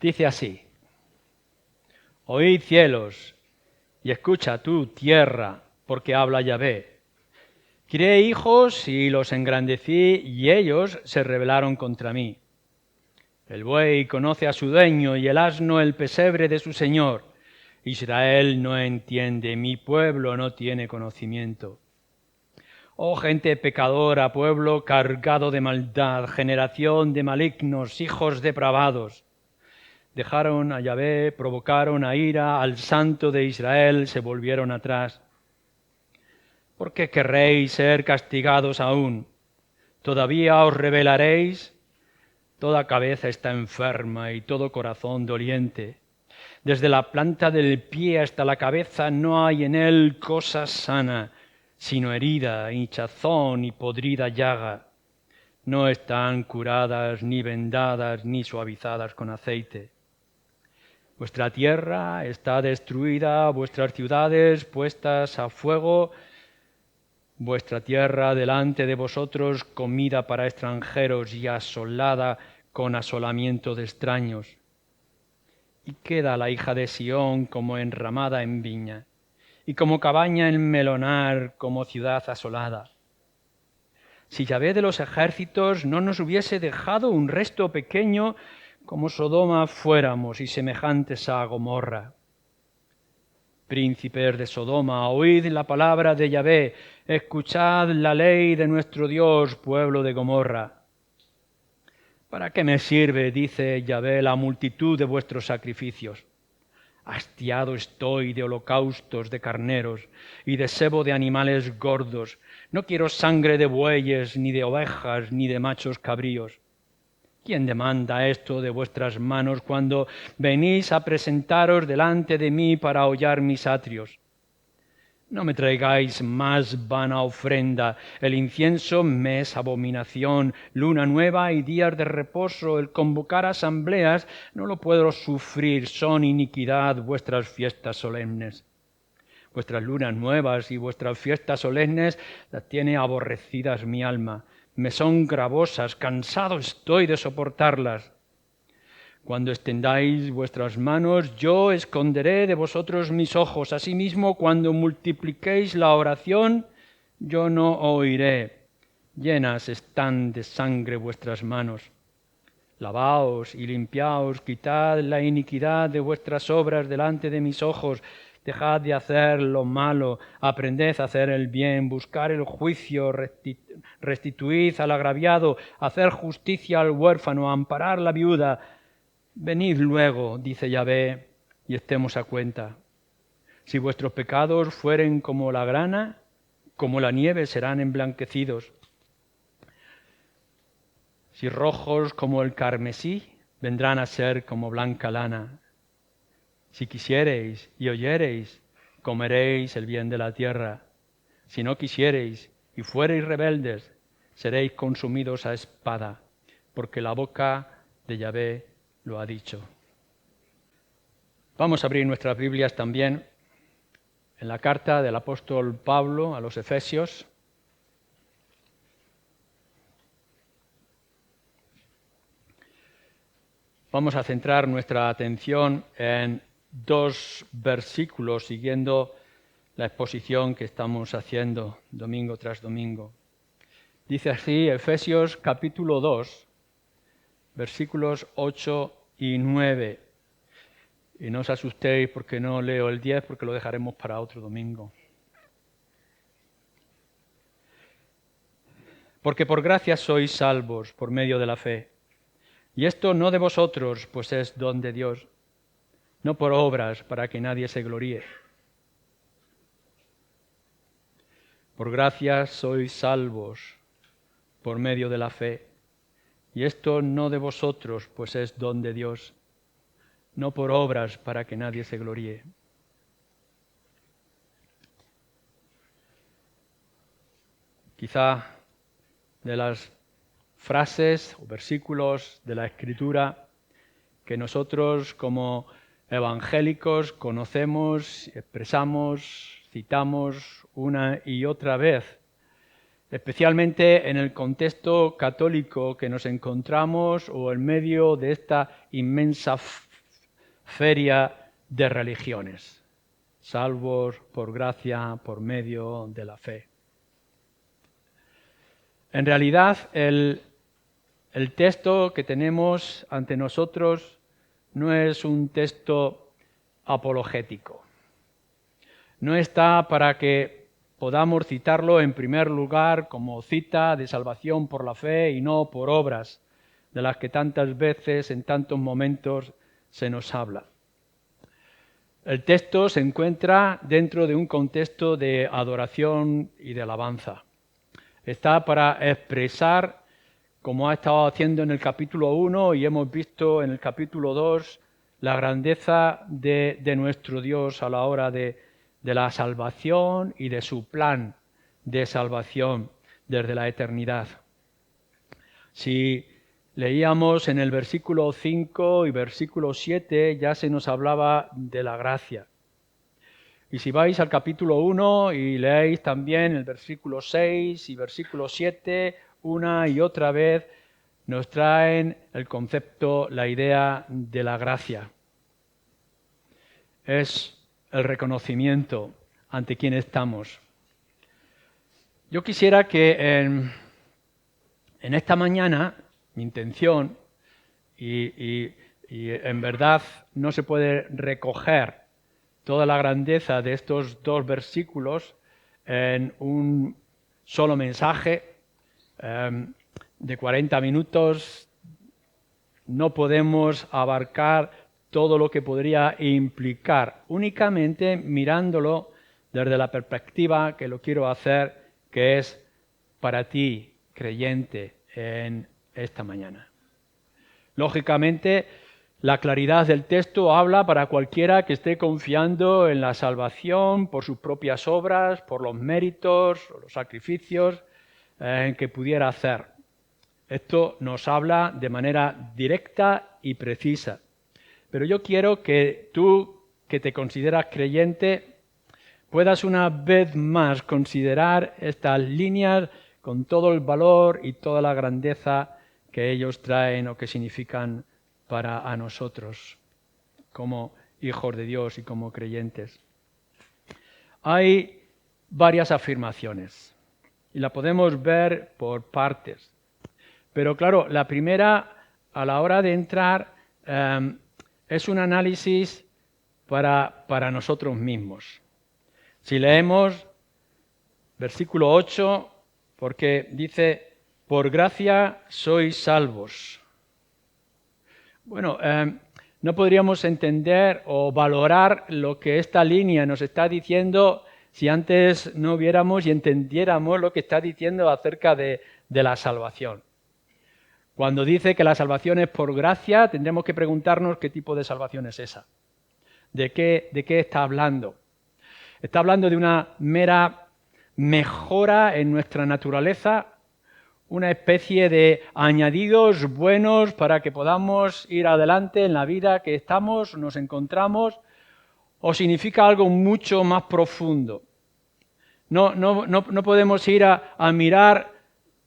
Dice así: Oíd cielos, y escucha tú tierra, porque habla Yahvé. Crié hijos y los engrandecí, y ellos se rebelaron contra mí. El buey conoce a su dueño, y el asno el pesebre de su señor. Israel no entiende, mi pueblo no tiene conocimiento. Oh gente pecadora, pueblo cargado de maldad, generación de malignos, hijos depravados. Dejaron a Yahvé, provocaron a ira al Santo de Israel, se volvieron atrás. ¿Por qué querréis ser castigados aún? ¿Todavía os rebelaréis? Toda cabeza está enferma y todo corazón doliente. Desde la planta del pie hasta la cabeza no hay en él cosa sana, sino herida, hinchazón y podrida llaga. No están curadas, ni vendadas, ni suavizadas con aceite. Vuestra tierra está destruida, vuestras ciudades puestas a fuego, vuestra tierra delante de vosotros comida para extranjeros y asolada con asolamiento de extraños. Y queda la hija de Sión como enramada en viña, y como cabaña en melonar, como ciudad asolada. Si Yahvé de los ejércitos no nos hubiese dejado un resto pequeño, como Sodoma fuéramos y semejantes a Gomorra. Príncipes de Sodoma, oíd la palabra de Yahvé, escuchad la ley de nuestro Dios, pueblo de Gomorra. ¿Para qué me sirve, dice Yahvé, la multitud de vuestros sacrificios? Hastiado estoy de holocaustos de carneros y de sebo de animales gordos. No quiero sangre de bueyes, ni de ovejas, ni de machos cabríos. ¿Quién demanda esto de vuestras manos cuando venís a presentaros delante de mí para hollar mis atrios? No me traigáis más vana ofrenda. El incienso me es abominación, luna nueva y días de reposo. El convocar asambleas no lo puedo sufrir, son iniquidad vuestras fiestas solemnes. Vuestras lunas nuevas y vuestras fiestas solemnes las tiene aborrecidas mi alma. Me son gravosas, cansado estoy de soportarlas. Cuando extendáis vuestras manos, yo esconderé de vosotros mis ojos. Asimismo, cuando multipliquéis la oración, yo no oiré. Llenas están de sangre vuestras manos. Lavaos y limpiaos, quitad la iniquidad de vuestras obras delante de mis ojos. Dejad de hacer lo malo, aprended a hacer el bien, buscar el juicio, restituid al agraviado, hacer justicia al huérfano, amparar la viuda. Venid luego, dice Yahvé, y estemos a cuenta. Si vuestros pecados fueren como la grana, como la nieve serán emblanquecidos. Si rojos como el carmesí, vendrán a ser como blanca lana. Si quisiereis y oyereis, comeréis el bien de la tierra. Si no quisiereis y fuereis rebeldes, seréis consumidos a espada, porque la boca de Yahvé lo ha dicho. Vamos a abrir nuestras Biblias también en la carta del apóstol Pablo a los Efesios. Vamos a centrar nuestra atención en 2 versículos siguiendo la exposición que estamos haciendo domingo tras domingo. Dice así Efesios capítulo 2, versículos 8 y 9. Y no os asustéis porque no leo el 10, porque lo dejaremos para otro domingo. Porque por gracia sois salvos por medio de la fe. Y esto no de vosotros, pues es don de Dios, no por obras para que nadie se gloríe. Por gracia sois salvos por medio de la fe. Y esto no de vosotros, pues es don de Dios, no por obras para que nadie se gloríe. Quizá de las frases o versículos de la Escritura que nosotros como evangélicos conocemos, expresamos, citamos una y otra vez, especialmente en el contexto católico que nos encontramos o en medio de esta inmensa feria de religiones, salvos por gracia, por medio de la fe. En realidad, el texto que tenemos ante nosotros no es un texto apologético. No está para que podamos citarlo en primer lugar como cita de salvación por la fe y no por obras, de las que tantas veces, en tantos momentos, se nos habla. El texto se encuentra dentro de un contexto de adoración y de alabanza. Está para expresar, como ha estado haciendo en el capítulo 1 y hemos visto en el capítulo 2, la grandeza de nuestro Dios a la hora de la salvación y de su plan de salvación desde la eternidad. Si leíamos en el versículo 5 y versículo 7, ya se nos hablaba de la gracia. Y si vais al capítulo 1 y leéis también el versículo 6 y versículo 7, una y otra vez nos traen el concepto, la idea de la gracia. Es el reconocimiento ante quién estamos. Yo quisiera que en esta mañana, mi intención, y en verdad no se puede recoger toda la grandeza de estos dos versículos en un solo mensaje de 40 minutos. No podemos abarcar todo lo que podría implicar, únicamente mirándolo desde la perspectiva que lo quiero hacer, que es para ti, creyente, en esta mañana. Lógicamente, la claridad del texto habla para cualquiera que esté confiando en la salvación por sus propias obras, por los méritos o los sacrificios que pudiera hacer. Esto nos habla de manera directa y precisa. Pero yo quiero que tú, que te consideras creyente, puedas una vez más considerar estas líneas con todo el valor y toda la grandeza que ellos traen o que significan para a nosotros como hijos de Dios y como creyentes. Hay varias afirmaciones y la podemos ver por partes. Pero claro, la primera, a la hora de entrar, es un análisis para nosotros mismos. Si leemos versículo 8, porque dice, por gracia sois salvos. Bueno, no podríamos entender o valorar lo que esta línea nos está diciendo si antes no viéramos y entendiéramos lo que está diciendo acerca de la salvación. Cuando dice que la salvación es por gracia, tendremos que preguntarnos qué tipo de salvación es esa. ¿De qué está hablando? ¿Está hablando de una mera mejora en nuestra naturaleza? ¿Una especie de añadidos buenos para que podamos ir adelante en la vida que nos encontramos? ¿O significa algo mucho más profundo? No podemos ir a mirar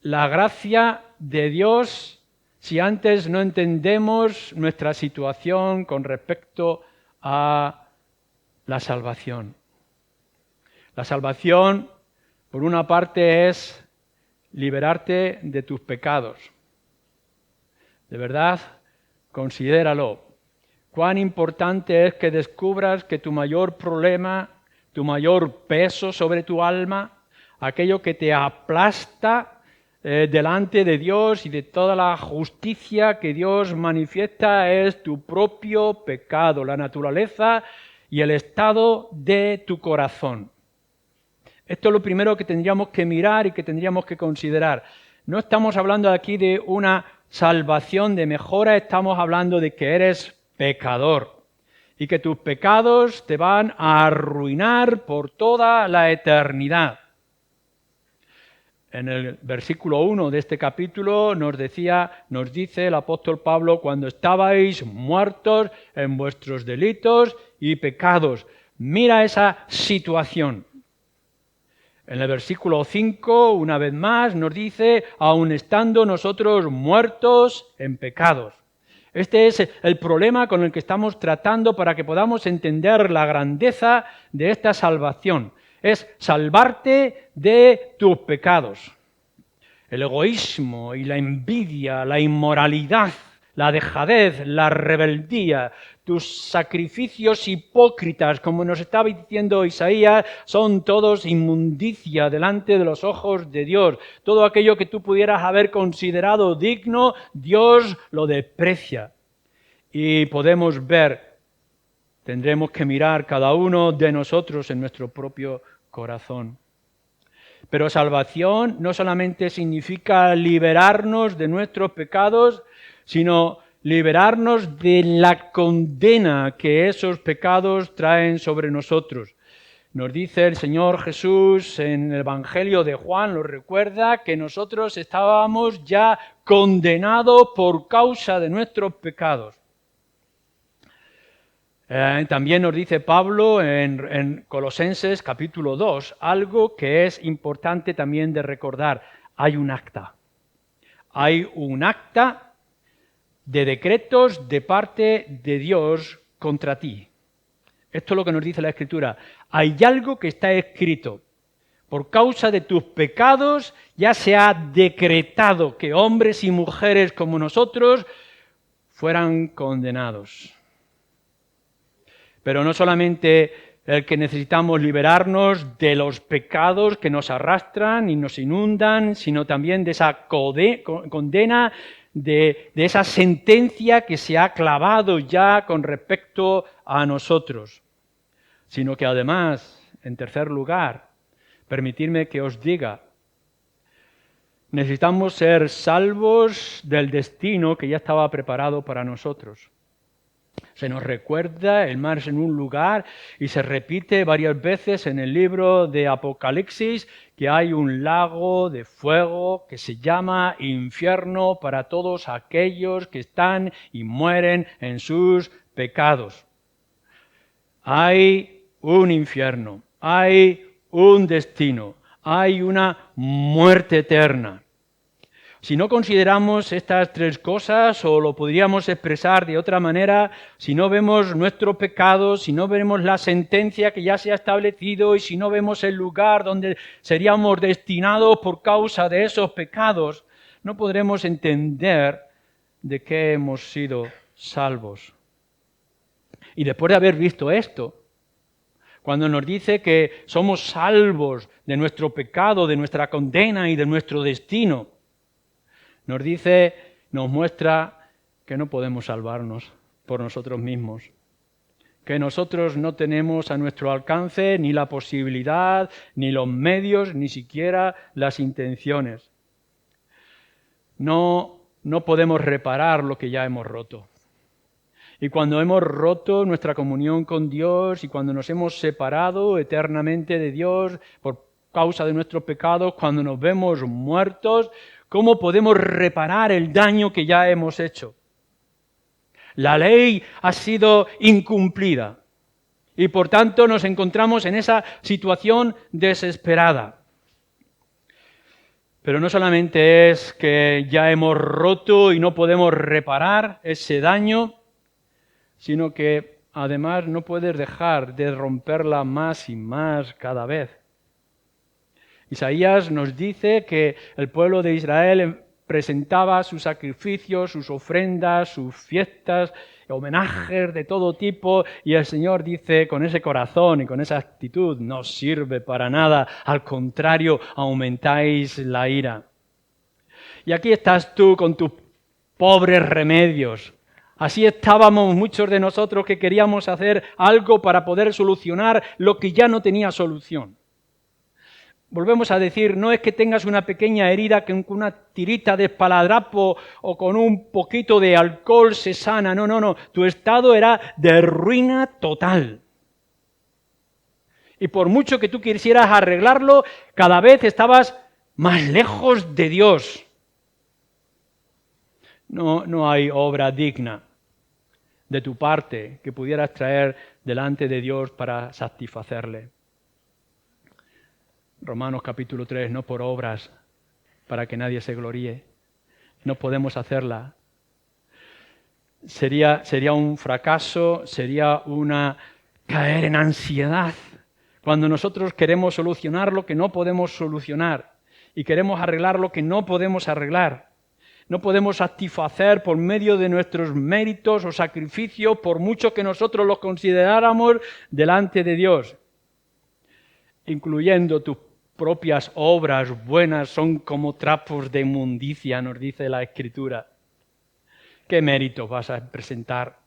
la gracia de Dios si antes no entendemos nuestra situación con respecto a la salvación. La salvación, por una parte, es liberarte de tus pecados. De verdad, considéralo. Cuán importante es que descubras que tu mayor problema, tu mayor peso sobre tu alma, aquello que te aplasta delante de Dios y de toda la justicia que Dios manifiesta, es tu propio pecado, la naturaleza y el estado de tu corazón. Esto es lo primero que tendríamos que mirar y que tendríamos que considerar. No estamos hablando aquí de una salvación de mejora, estamos hablando de que eres pecador y que tus pecados te van a arruinar por toda la eternidad. En el versículo 1 de este capítulo nos dice el apóstol Pablo, cuando estabais muertos en vuestros delitos y pecados. Mira esa situación. En el versículo 5, una vez más, nos dice, aun estando nosotros muertos en pecados. Este es el problema con el que estamos tratando para que podamos entender la grandeza de esta salvación. Es salvarte de tus pecados. El egoísmo y la envidia, la inmoralidad, la dejadez, la rebeldía, tus sacrificios hipócritas, como nos estaba diciendo Isaías, son todos inmundicia delante de los ojos de Dios. Todo aquello que tú pudieras haber considerado digno, Dios lo desprecia. Y podemos ver, tendremos que mirar cada uno de nosotros en nuestro propio corazón. Pero salvación no solamente significa liberarnos de nuestros pecados, sino liberarnos de la condena que esos pecados traen sobre nosotros. Nos dice el Señor Jesús en el Evangelio de Juan, lo recuerda, que nosotros estábamos ya condenados por causa de nuestros pecados. También nos dice Pablo en Colosenses capítulo 2, algo que es importante también de recordar. Hay un acta. Hay un acta de decretos de parte de Dios contra ti. Esto es lo que nos dice la Escritura. Hay algo que está escrito. Por causa de tus pecados ya se ha decretado que hombres y mujeres como nosotros fueran condenados. Pero no solamente el que necesitamos liberarnos de los pecados que nos arrastran y nos inundan, sino también de esa condena, de esa sentencia que se ha clavado ya con respecto a nosotros. Sino que además, en tercer lugar, permitidme que os diga, necesitamos ser salvos del destino que ya estaba preparado para nosotros. Se nos recuerda el mar en un lugar y se repite varias veces en el libro de Apocalipsis que hay un lago de fuego que se llama infierno para todos aquellos que están y mueren en sus pecados. Hay un infierno, hay un destino, hay una muerte eterna. Si no consideramos estas tres cosas, o lo podríamos expresar de otra manera, si no vemos nuestro pecado, si no vemos la sentencia que ya se ha establecido y si no vemos el lugar donde seríamos destinados por causa de esos pecados, no podremos entender de qué hemos sido salvos. Y después de haber visto esto, cuando nos dice que somos salvos de nuestro pecado, de nuestra condena y de nuestro destino, nos dice, nos muestra que no podemos salvarnos por nosotros mismos, que nosotros no tenemos a nuestro alcance ni la posibilidad, ni los medios, ni siquiera las intenciones. No podemos reparar lo que ya hemos roto. Y cuando hemos roto nuestra comunión con Dios y cuando nos hemos separado eternamente de Dios por causa de nuestros pecados, cuando nos vemos muertos, ¿cómo podemos reparar el daño que ya hemos hecho? La ley ha sido incumplida y por tanto nos encontramos en esa situación desesperada. Pero no solamente es que ya hemos roto y no podemos reparar ese daño, sino que además no puedes dejar de romperla más y más cada vez. Isaías nos dice que el pueblo de Israel presentaba sus sacrificios, sus ofrendas, sus fiestas, homenajes de todo tipo, y el Señor dice con ese corazón y con esa actitud, no sirve para nada, al contrario, aumentáis la ira. Y aquí estás tú con tus pobres remedios. Así estábamos muchos de nosotros que queríamos hacer algo para poder solucionar lo que ya no tenía solución. Volvemos a decir, no es que tengas una pequeña herida que con una tirita de esparadrapo o con un poquito de alcohol se sana. No. Tu estado era de ruina total. Y por mucho que tú quisieras arreglarlo, cada vez estabas más lejos de Dios. No hay obra digna de tu parte que pudieras traer delante de Dios para satisfacerle. Romanos capítulo 3, no por obras para que nadie se gloríe. No podemos hacerla. sería un fracaso, sería caer en ansiedad. Cuando nosotros queremos solucionar lo que no podemos solucionar y queremos arreglar lo que no podemos arreglar. No podemos satisfacer por medio de nuestros méritos o sacrificios, por mucho que nosotros los consideráramos delante de Dios. Incluyendo tus propias obras buenas son como trapos de inmundicia, nos dice la Escritura. ¿Qué méritos vas a presentar?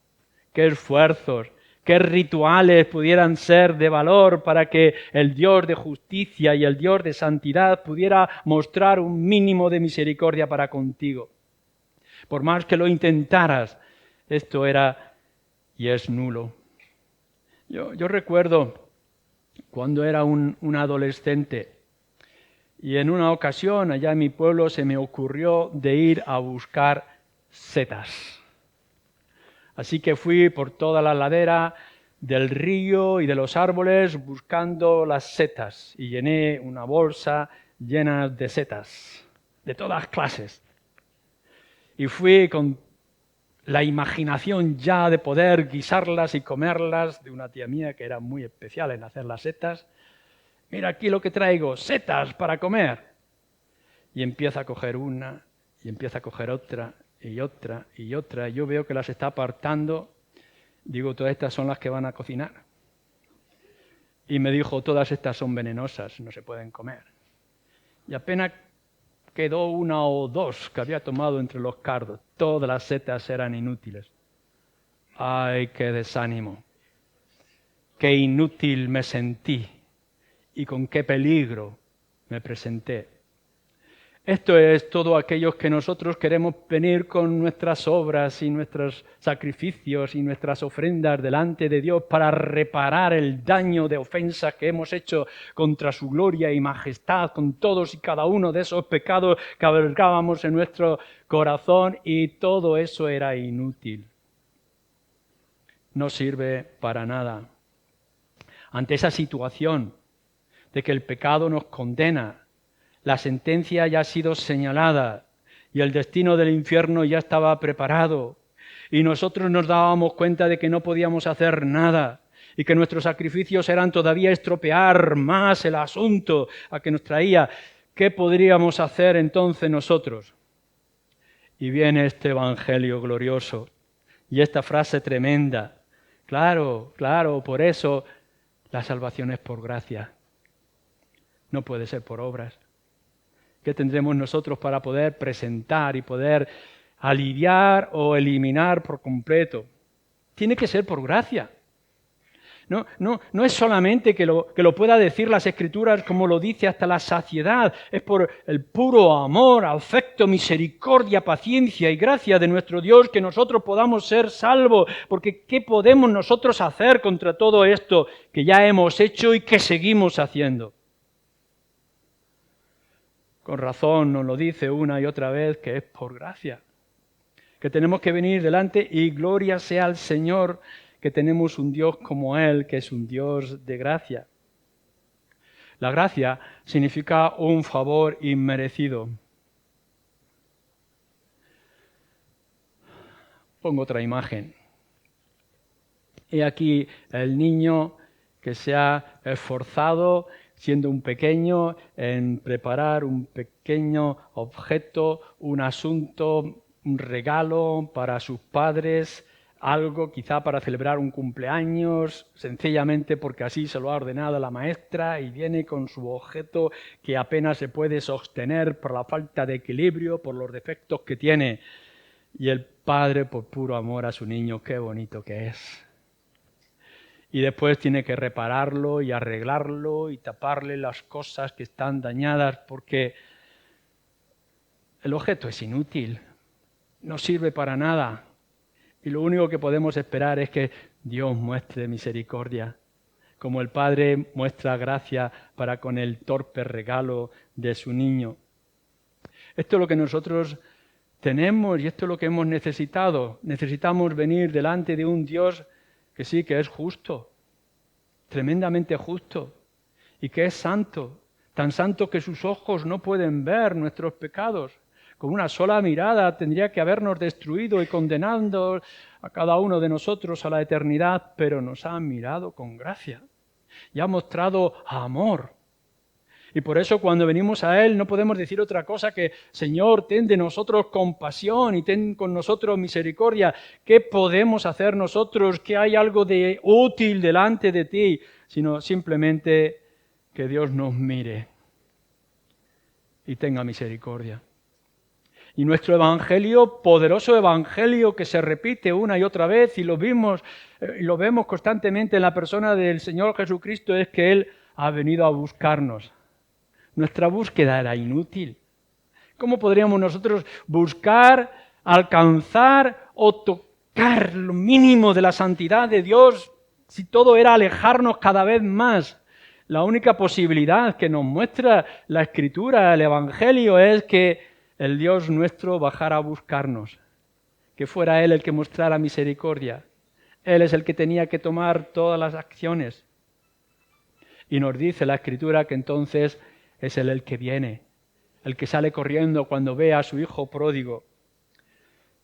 ¿Qué esfuerzos? ¿Qué rituales pudieran ser de valor para que el Dios de justicia y el Dios de santidad pudiera mostrar un mínimo de misericordia para contigo? Por más que lo intentaras, esto era y es nulo. Yo recuerdo cuando era un adolescente y en una ocasión allá en mi pueblo se me ocurrió de ir a buscar setas. Así que fui por toda la ladera del río y de los árboles buscando las setas y llené una bolsa llena de setas, de todas clases. Y fui con la imaginación ya de poder guisarlas y comerlas de una tía mía que era muy especial en hacer las setas. Mira aquí lo que traigo, setas para comer. Y empieza a coger una y empieza a coger otra y otra y otra. Yo veo que las está apartando. Digo, todas estas son las que van a cocinar. Y me dijo, todas estas son venenosas, no se pueden comer. Y apenas quedó una o dos que había tomado entre los cardos. Todas las setas eran inútiles. ¡Ay, qué desánimo! ¡Qué inútil me sentí! Y con qué peligro me presenté. Esto es todo aquellos que nosotros queremos venir con nuestras obras y nuestros sacrificios y nuestras ofrendas delante de Dios para reparar el daño de ofensas que hemos hecho contra su gloria y majestad, con todos y cada uno de esos pecados que albergábamos en nuestro corazón, y todo eso era inútil. No sirve para nada. Ante esa situación de que el pecado nos condena, la sentencia ya ha sido señalada y el destino del infierno ya estaba preparado, y nosotros nos dábamos cuenta de que no podíamos hacer nada y que nuestros sacrificios eran todavía estropear más el asunto a que nos traía. ¿Qué podríamos hacer entonces nosotros? Y viene este evangelio glorioso y esta frase tremenda. Claro, por eso la salvación es por gracia. No puede ser por obras. ¿Qué tendremos nosotros para poder presentar y poder aliviar o eliminar por completo? Tiene que ser por gracia. No es solamente que lo pueda decir las Escrituras como lo dice hasta la saciedad. Es por el puro amor, afecto, misericordia, paciencia y gracia de nuestro Dios que nosotros podamos ser salvos. Porque ¿qué podemos nosotros hacer contra todo esto que ya hemos hecho y que seguimos haciendo? Con razón nos lo dice una y otra vez que es por gracia, que tenemos que venir delante y gloria sea al Señor, que tenemos un Dios como Él, que es un Dios de gracia. La gracia significa un favor inmerecido. Pongo otra imagen. He aquí el niño que se ha esforzado siendo un pequeño, en preparar un pequeño objeto, un asunto, un regalo para sus padres, algo quizá para celebrar un cumpleaños, sencillamente porque así se lo ha ordenado la maestra, y viene con su objeto que apenas se puede sostener por la falta de equilibrio, por los defectos que tiene. Y el padre, por puro amor a su niño, qué bonito que es. Y después tiene que repararlo y arreglarlo y taparle las cosas que están dañadas, porque el objeto es inútil, no sirve para nada. Y lo único que podemos esperar es que Dios muestre misericordia, como el Padre muestra gracia para con el torpe regalo de su niño. Esto es lo que nosotros tenemos y esto es lo que hemos necesitado. Necesitamos venir delante de un Dios que sí, que es justo, tremendamente justo, y que es santo, tan santo que sus ojos no pueden ver nuestros pecados, con una sola mirada tendría que habernos destruido y condenando a cada uno de nosotros a la eternidad, pero nos ha mirado con gracia y ha mostrado amor. Y por eso cuando venimos a Él no podemos decir otra cosa que, Señor, ten de nosotros compasión y ten con nosotros misericordia. ¿Qué podemos hacer nosotros? ¿Que hay algo de útil delante de ti? Sino simplemente que Dios nos mire y tenga misericordia. Y nuestro evangelio, poderoso evangelio que se repite una y otra vez y lo vemos constantemente en la persona del Señor Jesucristo, es que Él ha venido a buscarnos. Nuestra búsqueda era inútil. ¿Cómo podríamos nosotros buscar, alcanzar o tocar lo mínimo de la santidad de Dios si todo era alejarnos cada vez más? La única posibilidad que nos muestra la Escritura, el Evangelio, es que el Dios nuestro bajara a buscarnos, que fuera Él el que mostrara misericordia. Él es el que tenía que tomar todas las acciones. Y nos dice la Escritura que entonces es Él el que viene, el que sale corriendo cuando ve a su hijo pródigo.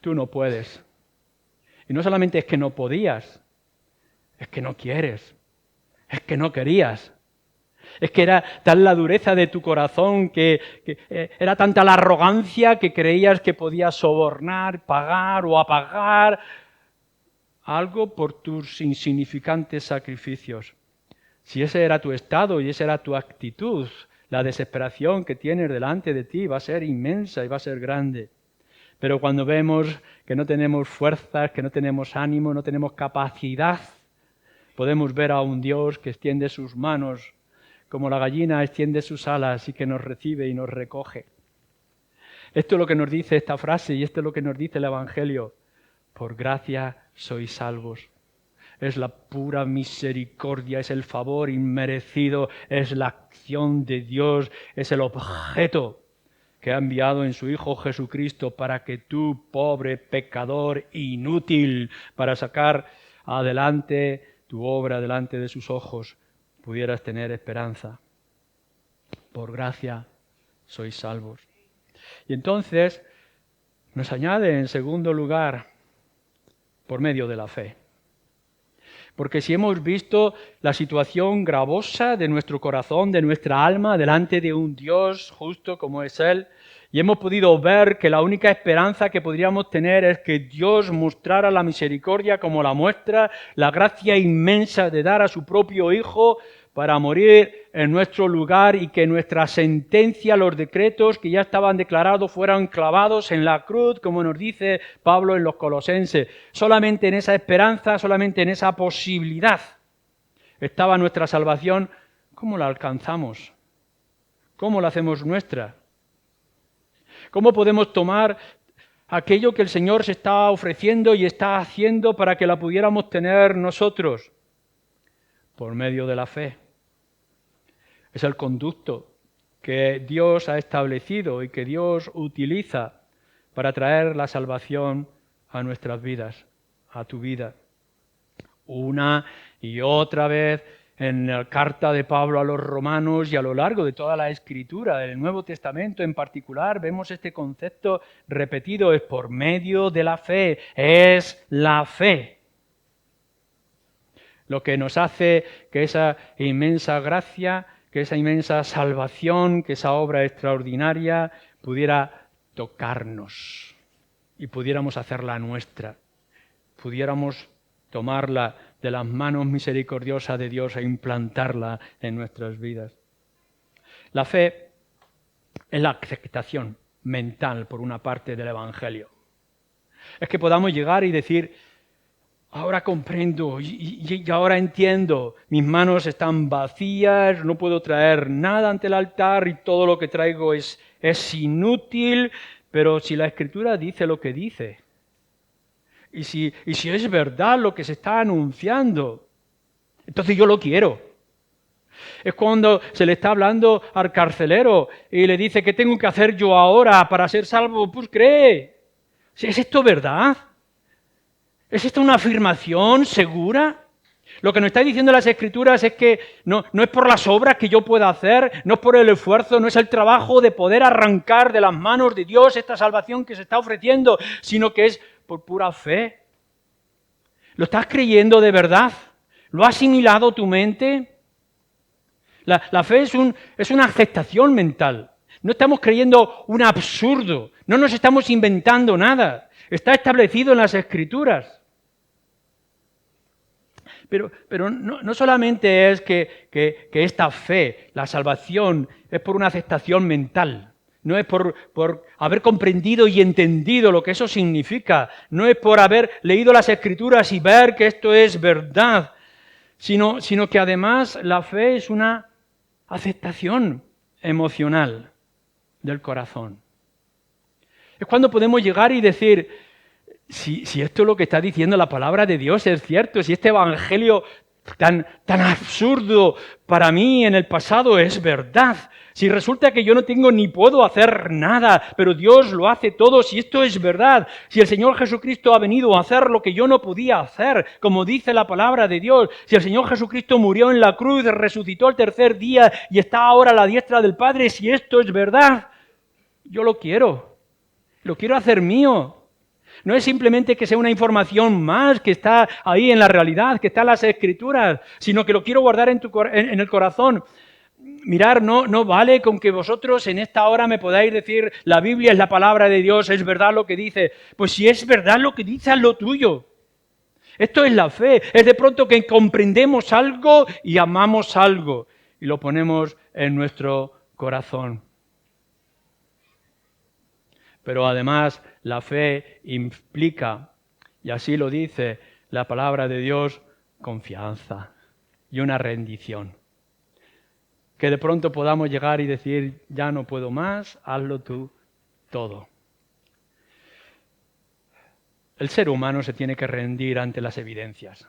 Tú no puedes. Y no solamente es que no podías, es que no quieres, es que no querías. Es que era tal la dureza de tu corazón, que era tanta la arrogancia que creías que podías sobornar, pagar o apagar algo por tus insignificantes sacrificios. Si ese era tu estado y esa era tu actitud, la desesperación que tienes delante de ti va a ser inmensa y va a ser grande. Pero cuando vemos que no tenemos fuerzas, que no tenemos ánimo, no tenemos capacidad, podemos ver a un Dios que extiende sus manos como la gallina extiende sus alas y que nos recibe y nos recoge. Esto es lo que nos dice esta frase y esto es lo que nos dice el Evangelio. Por gracia sois salvos. Es la pura misericordia, es el favor inmerecido, es la acción de Dios, es el objeto que ha enviado en su Hijo Jesucristo para que tú, pobre pecador inútil, para sacar adelante tu obra delante de sus ojos, pudieras tener esperanza. Por gracia sois salvos. Y entonces nos añade en segundo lugar, por medio de la fe. Porque si hemos visto la situación gravosa de nuestro corazón, de nuestra alma, delante de un Dios justo como es Él, y hemos podido ver que la única esperanza que podríamos tener es que Dios mostrara la misericordia como la muestra, la gracia inmensa de dar a su propio Hijo para morir en nuestro lugar y que nuestra sentencia, los decretos que ya estaban declarados fueran clavados en la cruz, como nos dice Pablo en los Colosenses. Solamente en esa esperanza, solamente en esa posibilidad estaba nuestra salvación. ¿Cómo la alcanzamos? ¿Cómo la hacemos nuestra? ¿Cómo podemos tomar aquello que el Señor se está ofreciendo y está haciendo para que la pudiéramos tener nosotros? Por medio de la fe. Es el conducto que Dios ha establecido y que Dios utiliza para traer la salvación a nuestras vidas, a tu vida. Una y otra vez en la carta de Pablo a los romanos y a lo largo de toda la Escritura, del Nuevo Testamento en particular, vemos este concepto repetido, es por medio de la fe, es la fe lo que nos hace que esa inmensa gracia, que esa inmensa salvación, que esa obra extraordinaria pudiera tocarnos y pudiéramos hacerla nuestra, pudiéramos tomarla de las manos misericordiosas de Dios e implantarla en nuestras vidas. La fe es la aceptación mental, por una parte, del Evangelio. Es que podamos llegar y decir, ahora comprendo y ahora entiendo, mis manos están vacías, no puedo traer nada ante el altar y todo lo que traigo es inútil, pero si la Escritura dice lo que dice, y si es verdad lo que se está anunciando, entonces yo lo quiero. Es cuando se le está hablando al carcelero y le dice, ¿qué tengo que hacer yo ahora para ser salvo? Pues cree. ¿Es esto verdad? ¿Es esta una afirmación segura? Lo que nos está diciendo las Escrituras es que no es por las obras que yo pueda hacer, no es por el esfuerzo, no es el trabajo de poder arrancar de las manos de Dios esta salvación que se está ofreciendo, sino que es por pura fe. ¿Lo estás creyendo de verdad? ¿Lo ha asimilado tu mente? La fe es una aceptación mental. No estamos creyendo un absurdo, no nos estamos inventando nada. Está establecido en las Escrituras. Pero no solamente es que esta fe, la salvación, es por una aceptación mental. No es por haber comprendido y entendido lo que eso significa. No es por haber leído las Escrituras y ver que esto es verdad. Sino que además la fe es una aceptación emocional del corazón. Es cuando podemos llegar y decir, si esto es lo que está diciendo la palabra de Dios es cierto, si este evangelio tan absurdo para mí en el pasado es verdad, si resulta que yo no tengo ni puedo hacer nada, pero Dios lo hace todo, si esto es verdad, si el Señor Jesucristo ha venido a hacer lo que yo no podía hacer, como dice la palabra de Dios, si el Señor Jesucristo murió en la cruz, resucitó al tercer día y está ahora a la diestra del Padre, si esto es verdad, yo lo quiero hacer mío. No es simplemente que sea una información más que está ahí en la realidad, que está en las Escrituras, sino que lo quiero guardar en el corazón. Mirar, no vale con que vosotros en esta hora me podáis decir la Biblia es la palabra de Dios, es verdad lo que dice. Pues si es verdad lo que dice, haz lo tuyo. Esto es la fe, es de pronto que comprendemos algo y amamos algo y lo ponemos en nuestro corazón. Pero además la fe implica, y así lo dice la palabra de Dios, confianza y una rendición. Que de pronto podamos llegar y decir, ya no puedo más, hazlo tú todo. El ser humano se tiene que rendir ante las evidencias.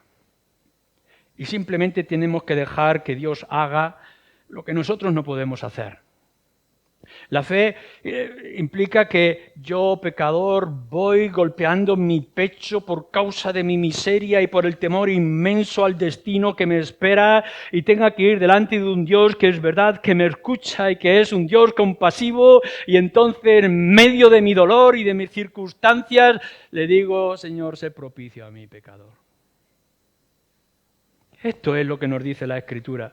Y simplemente tenemos que dejar que Dios haga lo que nosotros no podemos hacer. La fe implica que yo, pecador, voy golpeando mi pecho por causa de mi miseria y por el temor inmenso al destino que me espera y tenga que ir delante de un Dios que es verdad, que me escucha y que es un Dios compasivo y entonces en medio de mi dolor y de mis circunstancias le digo, Señor, sé propicio a mi pecador. Esto es lo que nos dice la Escritura.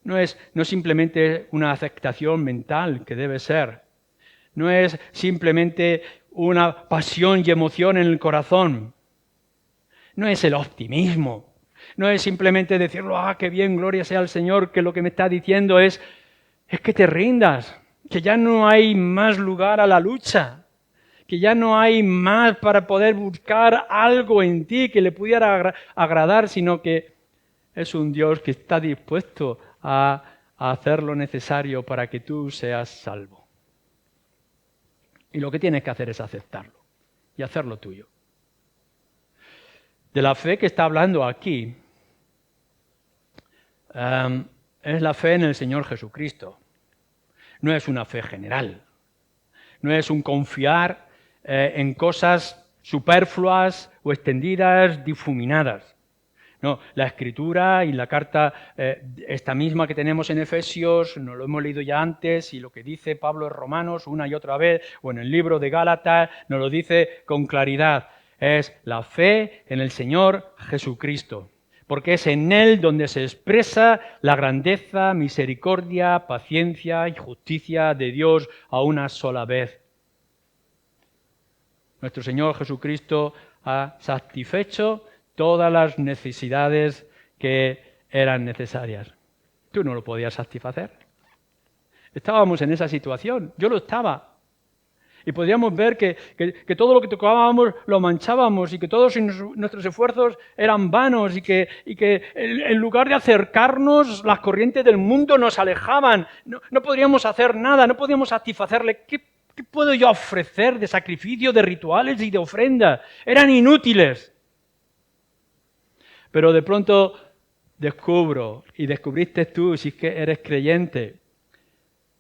No es simplemente una aceptación mental que debe ser. No es simplemente una pasión y emoción en el corazón. No es el optimismo. No es simplemente decirlo, qué bien, gloria sea al Señor, que lo que me está diciendo es que te rindas, que ya no hay más lugar a la lucha, que ya no hay más para poder buscar algo en ti que le pudiera agradar, sino que es un Dios que está dispuesto a hacer lo necesario para que tú seas salvo. Y lo que tienes que hacer es aceptarlo y hacerlo tuyo. De la fe que está hablando aquí es la fe en el Señor Jesucristo. No es una fe general. No es un confiar en cosas superfluas o extendidas, difuminadas. No, la Escritura y la carta, esta misma que tenemos en Efesios, nos lo hemos leído ya antes, y lo que dice Pablo en Romanos una y otra vez, o en el libro de Gálatas, nos lo dice con claridad. Es la fe en el Señor Jesucristo, porque es en Él donde se expresa la grandeza, misericordia, paciencia y justicia de Dios a una sola vez. Nuestro Señor Jesucristo ha satisfecho todas las necesidades que eran necesarias. Tú no lo podías satisfacer. Estábamos en esa situación, yo lo estaba. Y podíamos ver que todo lo que tocábamos lo manchábamos y que todos nuestros esfuerzos eran vanos y que en lugar de acercarnos, las corrientes del mundo nos alejaban. No podríamos hacer nada, no podíamos satisfacerle. ¿Qué puedo yo ofrecer de sacrificio, de rituales y de ofrenda? Eran inútiles. Pero de pronto descubro, y descubriste tú, si es que eres creyente,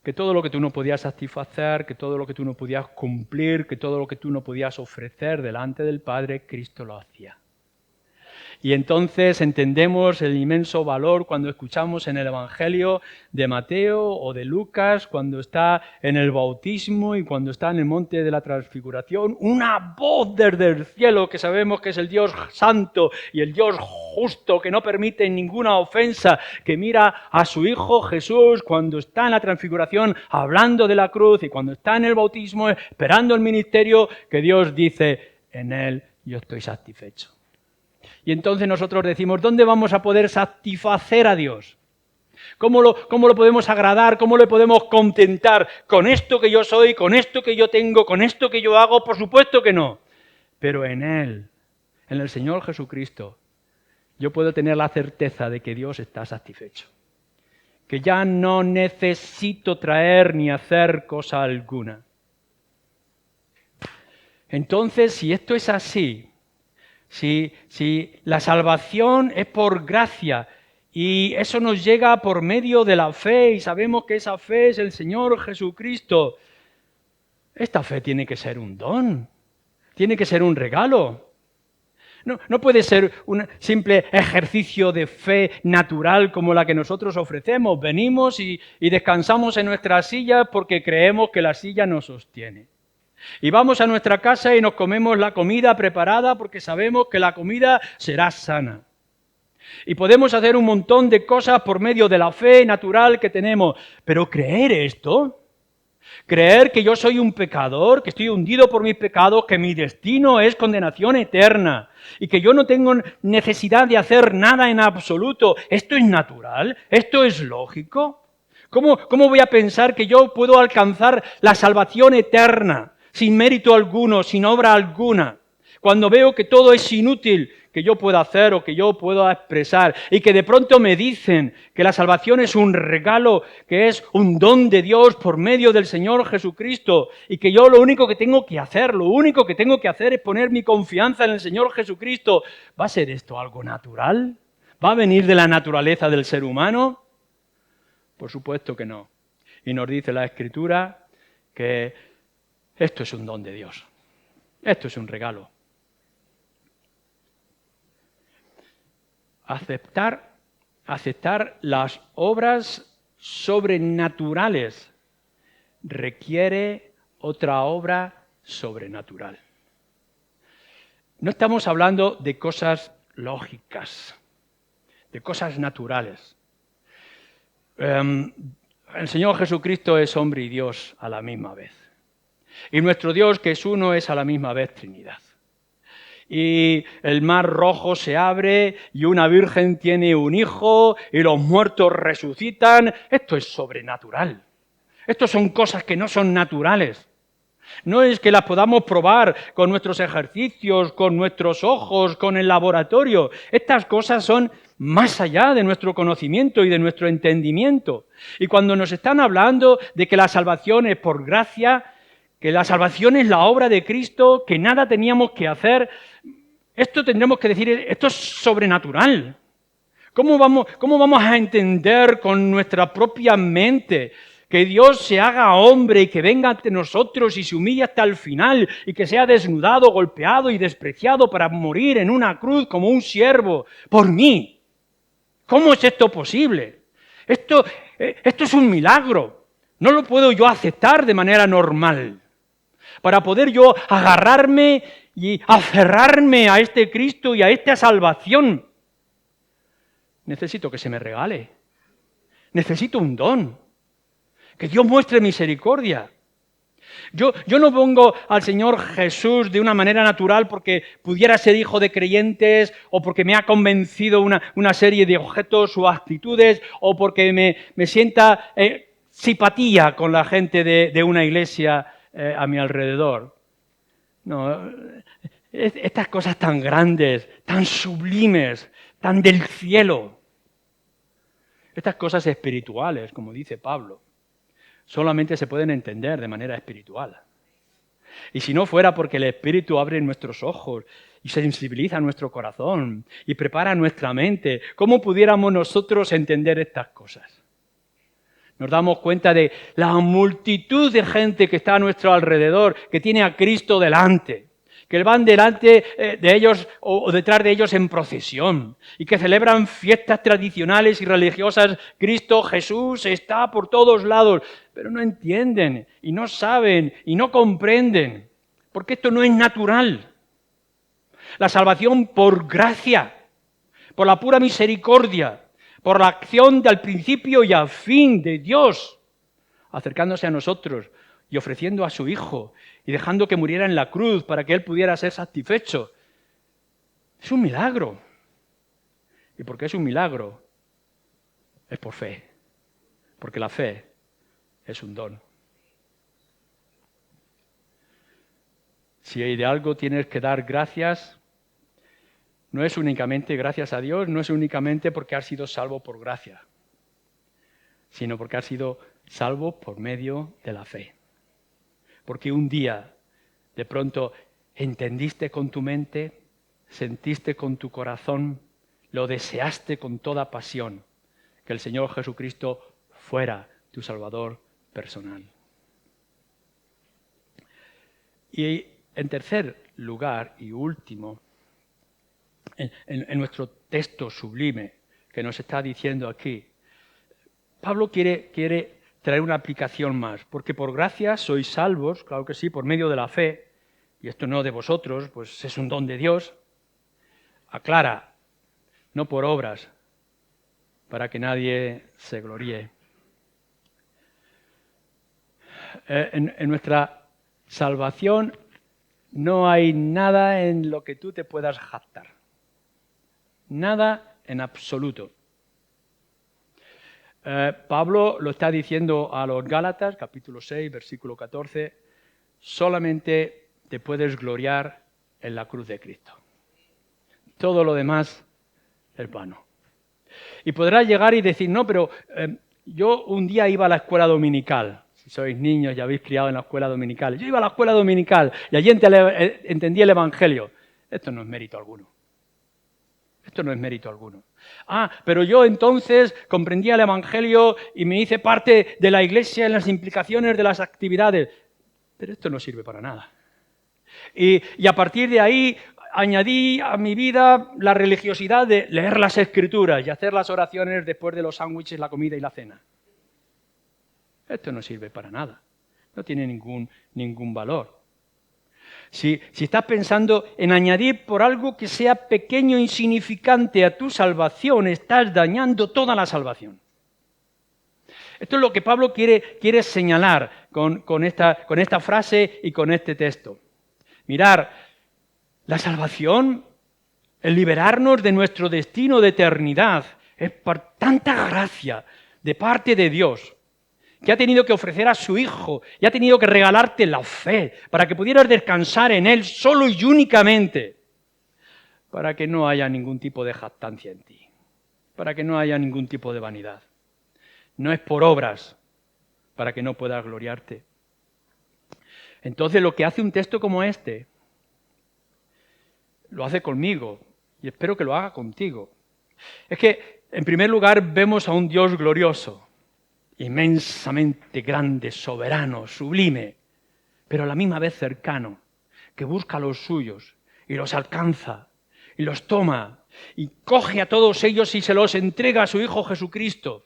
que todo lo que tú no podías satisfacer, que todo lo que tú no podías cumplir, que todo lo que tú no podías ofrecer delante del Padre, Cristo lo hacía. Y entonces entendemos el inmenso valor cuando escuchamos en el Evangelio de Mateo o de Lucas, cuando está en el bautismo y cuando está en el monte de la transfiguración, una voz desde el cielo que sabemos que es el Dios santo y el Dios justo, que no permite ninguna ofensa, que mira a su Hijo Jesús cuando está en la transfiguración hablando de la cruz y cuando está en el bautismo esperando el ministerio, que Dios dice, en Él yo estoy satisfecho. Y entonces nosotros decimos, ¿dónde vamos a poder satisfacer a Dios? ¿Cómo lo podemos agradar? ¿Cómo le podemos contentar? ¿Con esto que yo soy? ¿Con esto que yo tengo? ¿Con esto que yo hago? Por supuesto que no. Pero en Él, en el Señor Jesucristo, yo puedo tener la certeza de que Dios está satisfecho. Que ya no necesito traer ni hacer cosa alguna. Entonces, si esto es así, si la salvación es por gracia y eso nos llega por medio de la fe y sabemos que esa fe es el Señor Jesucristo, esta fe tiene que ser un don, tiene que ser un regalo. No puede ser un simple ejercicio de fe natural como la que nosotros ofrecemos. Venimos y descansamos en nuestra silla porque creemos que la silla nos sostiene. Y vamos a nuestra casa y nos comemos la comida preparada porque sabemos que la comida será sana. Y podemos hacer un montón de cosas por medio de la fe natural que tenemos. Pero creer esto, creer que yo soy un pecador, que estoy hundido por mis pecados, que mi destino es condenación eterna y que yo no tengo necesidad de hacer nada en absoluto, ¿esto es natural? ¿Esto es lógico? ¿Cómo voy a pensar que yo puedo alcanzar la salvación eterna sin mérito alguno, sin obra alguna, cuando veo que todo es inútil que yo pueda hacer o que yo pueda expresar y que de pronto me dicen que la salvación es un regalo, que es un don de Dios por medio del Señor Jesucristo y que yo lo único que tengo que hacer es poner mi confianza en el Señor Jesucristo? ¿Va a ser esto algo natural? ¿Va a venir de la naturaleza del ser humano? Por supuesto que no. Y nos dice la Escritura que esto es un don de Dios. Esto es un regalo. Aceptar las obras sobrenaturales requiere otra obra sobrenatural. No estamos hablando de cosas lógicas, de cosas naturales. El Señor Jesucristo es hombre y Dios a la misma vez. Y nuestro Dios, que es uno, es a la misma vez Trinidad. Y el mar rojo se abre y una virgen tiene un hijo y los muertos resucitan. Esto es sobrenatural. Esto son cosas que no son naturales. No es que las podamos probar con nuestros ejercicios, con nuestros ojos, con el laboratorio. Estas cosas son más allá de nuestro conocimiento y de nuestro entendimiento. Y cuando nos están hablando de que la salvación es por gracia, que la salvación es la obra de Cristo, que nada teníamos que hacer, esto tendremos que decir, esto es sobrenatural. ¿Cómo vamos a entender con nuestra propia mente que Dios se haga hombre y que venga ante nosotros y se humille hasta el final y que sea desnudado, golpeado y despreciado para morir en una cruz como un siervo por mí? ¿Cómo es esto posible? Esto es un milagro. No lo puedo yo aceptar de manera normal. Para poder yo agarrarme y aferrarme a este Cristo y a esta salvación, necesito que se me regale. Necesito un don. Que Dios muestre misericordia. Yo no pongo al Señor Jesús de una manera natural porque pudiera ser hijo de creyentes o porque me ha convencido una serie de objetos o actitudes o porque me sienta simpatía con la gente de una iglesia a mi alrededor. No, estas cosas tan grandes, tan sublimes, tan del cielo, estas cosas espirituales, como dice Pablo, solamente se pueden entender de manera espiritual. Y si no fuera porque el Espíritu abre nuestros ojos y sensibiliza nuestro corazón y prepara nuestra mente, ¿cómo pudiéramos nosotros entender estas cosas? Nos damos cuenta de la multitud de gente que está a nuestro alrededor, que tiene a Cristo delante, que van delante de ellos o detrás de ellos en procesión y que celebran fiestas tradicionales y religiosas. Cristo Jesús está por todos lados, pero no entienden y no saben y no comprenden, porque esto no es natural. La salvación por gracia, por la pura misericordia, por la acción del principio y al fin de Dios, acercándose a nosotros y ofreciendo a su Hijo y dejando que muriera en la cruz para que Él pudiera ser satisfecho. Es un milagro. ¿Y por qué es un milagro? Es por fe, porque la fe es un don. Si de algo tienes que dar gracias, no es únicamente gracias a Dios, no es únicamente porque has sido salvo por gracia, sino porque has sido salvo por medio de la fe. Porque un día, de pronto, entendiste con tu mente, sentiste con tu corazón, lo deseaste con toda pasión, que el Señor Jesucristo fuera tu Salvador personal. Y en tercer lugar y último, en nuestro texto sublime que nos está diciendo aquí, Pablo quiere traer una aplicación más, porque por gracia sois salvos, claro que sí, por medio de la fe, y esto no de vosotros, pues es un don de Dios. Aclara, no por obras, para que nadie se gloríe. En nuestra salvación no hay nada en lo que tú te puedas jactar. Nada en absoluto. Pablo lo está diciendo a los Gálatas, capítulo 6, versículo 14, solamente te puedes gloriar en la cruz de Cristo. Todo lo demás es vano. Y podrás llegar y decir, no, pero yo un día iba a la escuela dominical. Si sois niños y habéis criado en la escuela dominical. Yo iba a la escuela dominical y allí entendí el Evangelio. Esto no es mérito alguno. Esto no es mérito alguno. Pero yo entonces comprendía el Evangelio y me hice parte de la iglesia en las implicaciones de las actividades. Pero esto no sirve para nada. Y a partir de ahí añadí a mi vida la religiosidad de leer las Escrituras y hacer las oraciones después de los sándwiches, la comida y la cena. Esto no sirve para nada. No tiene ningún valor. Si estás pensando en añadir por algo que sea pequeño e insignificante a tu salvación, estás dañando toda la salvación. Esto es lo que Pablo quiere señalar con esta frase y con este texto. Mirar, la salvación, el liberarnos de nuestro destino de eternidad, es por tanta gracia de parte de Dios, que ha tenido que ofrecer a su Hijo y ha tenido que regalarte la fe para que pudieras descansar en Él solo y únicamente, para que no haya ningún tipo de jactancia en ti, para que no haya ningún tipo de vanidad. No es por obras para que no puedas gloriarte. Entonces lo que hace un texto como este, lo hace conmigo y espero que lo haga contigo. Es que, en primer lugar, vemos a un Dios glorioso, inmensamente grande, soberano, sublime, pero a la misma vez cercano, que busca a los suyos y los alcanza y los toma y coge a todos ellos y se los entrega a su Hijo Jesucristo.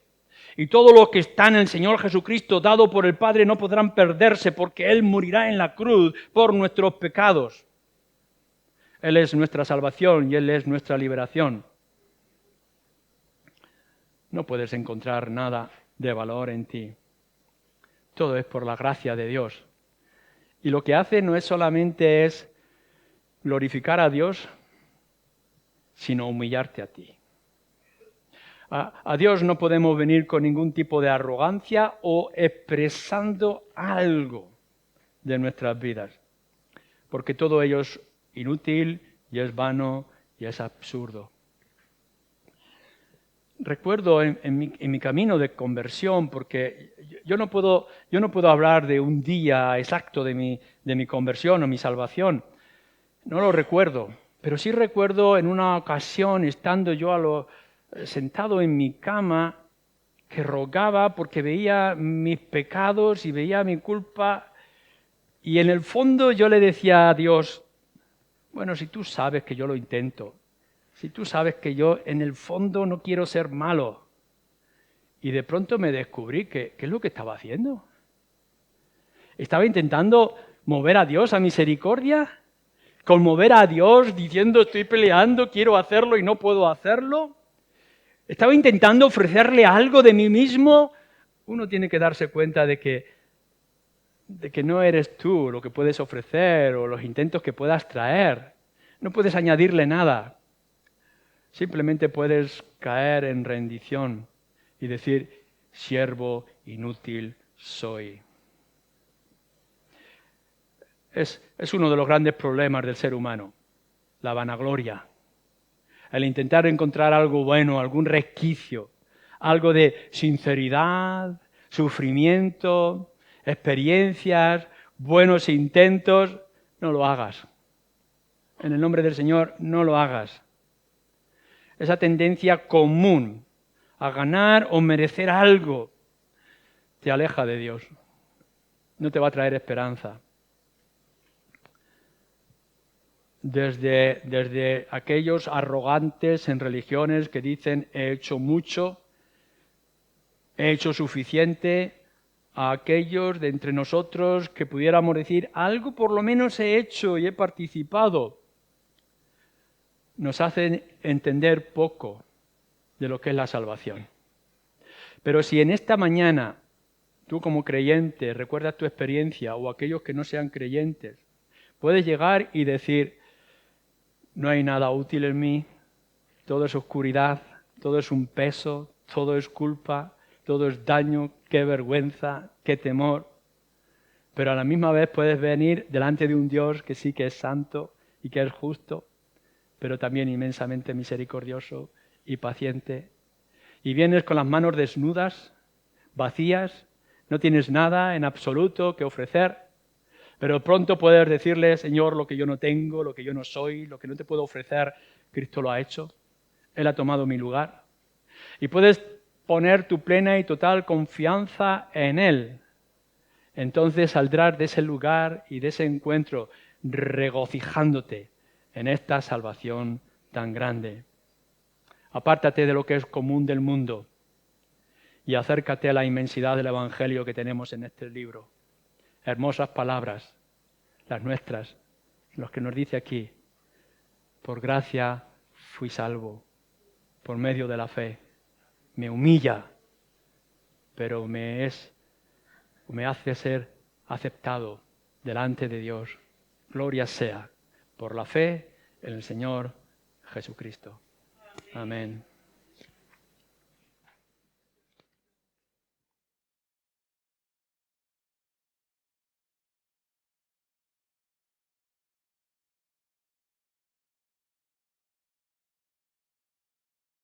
Y todo lo que está en el Señor Jesucristo dado por el Padre no podrán perderse porque Él morirá en la cruz por nuestros pecados. Él es nuestra salvación y Él es nuestra liberación. No puedes encontrar nada de valor en ti. Todo es por la gracia de Dios. Y lo que hace no es solamente glorificar a Dios, sino humillarte a ti. A Dios no podemos venir con ningún tipo de arrogancia o expresando algo de nuestras vidas, porque todo ello es inútil y es vano y es absurdo. Recuerdo en mi camino de conversión, porque yo no puedo hablar de un día exacto de mi conversión o mi salvación, no lo recuerdo, pero sí recuerdo en una ocasión, estando yo sentado en mi cama, que rogaba porque veía mis pecados y veía mi culpa, y en el fondo yo le decía a Dios, Bueno, si tú sabes que yo lo intento, si tú sabes que yo en el fondo no quiero ser malo, y de pronto me descubrí que, ¿qué es lo que estaba haciendo? Estaba intentando mover a Dios a misericordia, conmover a Dios diciendo estoy peleando, quiero hacerlo y no puedo hacerlo. Estaba intentando ofrecerle algo de mí mismo. Uno tiene que darse cuenta de que no eres tú lo que puedes ofrecer o los intentos que puedas traer. No puedes añadirle nada. Simplemente puedes caer en rendición y decir, siervo inútil soy. Es uno de los grandes problemas del ser humano, la vanagloria. El intentar encontrar algo bueno, algún resquicio, algo de sinceridad, sufrimiento, experiencias, buenos intentos, no lo hagas. En el nombre del Señor, no lo hagas. Esa tendencia común a ganar o merecer algo te aleja de Dios. No te va a traer esperanza. Desde aquellos arrogantes en religiones que dicen he hecho mucho, he hecho suficiente, a aquellos de entre nosotros que pudiéramos decir algo por lo menos he hecho y he participado, nos hacen entender poco de lo que es la salvación. Pero si en esta mañana tú como creyente recuerdas tu experiencia o aquellos que no sean creyentes, puedes llegar y decir, no hay nada útil en mí, todo es oscuridad, todo es un peso, todo es culpa, todo es daño, qué vergüenza, qué temor. Pero a la misma vez puedes venir delante de un Dios que sí que es santo y que es justo, pero también inmensamente misericordioso y paciente. Y vienes con las manos desnudas, vacías, no tienes nada en absoluto que ofrecer, pero pronto puedes decirle, Señor, lo que yo no tengo, lo que yo no soy, lo que no te puedo ofrecer, Cristo lo ha hecho. Él ha tomado mi lugar. Y puedes poner tu plena y total confianza en Él. Entonces saldrás de ese lugar y de ese encuentro regocijándote en esta salvación tan grande. Apártate de lo que es común del mundo y acércate a la inmensidad del Evangelio que tenemos en este libro. Hermosas palabras, las nuestras, los que nos dice aquí, por gracia fui salvo, por medio de la fe. Me humilla, pero me hace ser aceptado delante de Dios. Gloria sea por la fe en el Señor Jesucristo. Amén.